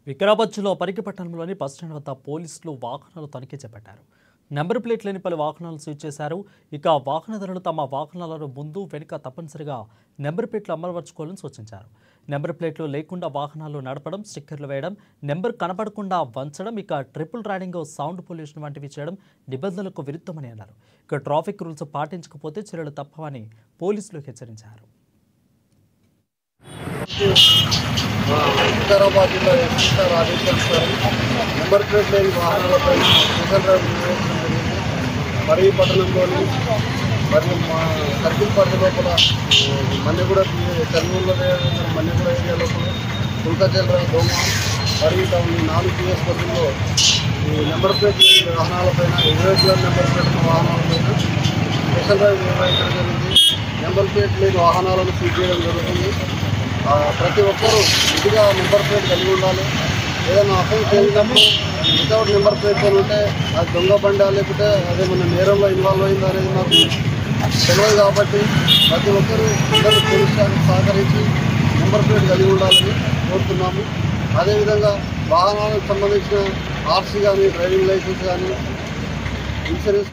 వికారాబాద్ జిల్లా పరిగి పట్టణంలోని బస్టాండ్ వద్ద పోలీసులు వాహనాలు తనిఖీ చేపట్టారు. నెంబర్ ప్లేట్ లేని పలు వాహనాలు సీజ్ చేశారు. ఇక వాహనదారులు తమ వాహనాలను ముందు వెనుక తప్పనిసరిగా నెంబర్ ప్లేట్లు అమలుపరుచుకోవాలని సూచించారు. నెంబర్ ప్లేట్లు లేకుండా వాహనాలు నడపడం, స్టిక్కర్లు వేయడం, నెంబర్ కనపడకుండా వంచడం, ఇక ట్రిపుల్ రైడింగ్, సౌండ్ పొల్యూషన్ వంటివి చేయడం నిబంధనలకు విరుద్ధమని అన్నారు. ఇక ట్రాఫిక్ రూల్స్ పాటించకపోతే చర్యలు తప్పవని పోలీసులు హెచ్చరించారు. వికారాబాద్ జిల్లా ఎస్పీ సార్ ఆదేశానుసారం నెంబర్ ప్లేట్ లేని వాహనాలపై స్పెషల్ డ్రైవ్ నిర్వహించడం జరిగింది. పరిగి పట్టణంలోని మరియు మా సర్కిల్ పరిధి లోపల మన్నెగూడ చంద్రూరులో మన్నెగూడ ఏరియా లోపల కుల్కచల్ర దోమ పరిగి టౌన్ 4 PS పరిధిలో ఈ నెంబర్ ప్లేట్ లేని వాహనాలపైన ఇర్రెగ్యులర్ నెంబర్ ప్లేట్ ఉన్న వాహనాలపైన స్పెషల్ డ్రైవ్ నిర్వహించడం జరిగింది. నెంబర్ ప్లేట్ లేని వాహనాలను సీజ్ చేయడం జరుగుతుంది. ప్రతి ఒక్కరూ ఇదిగా నెంబర్ ప్లేట్ కలిగి ఉండాలి. ఏదైనా అఫెన్స్ జరిగినప్పుడు వితౌట్ నెంబర్ ప్లేట్ ఉంటే అది దొంగ బండి లేకపోతే అదేమన్నా నేరంలో ఇన్వాల్వ్ అయింది అనేది నాకు తెలియదు. కాబట్టి ప్రతి ఒక్కరూ అందరూ పోలీస్ స్టాఫ్కి సహకరించి నెంబర్ ప్లేట్ కలిగి ఉండాలని కోరుతున్నాము. అదేవిధంగా వాహనాలకు సంబంధించిన ఆర్సీ కానీ, డ్రైవింగ్ లైసెన్స్ కానీ, ఇన్సూరెన్స్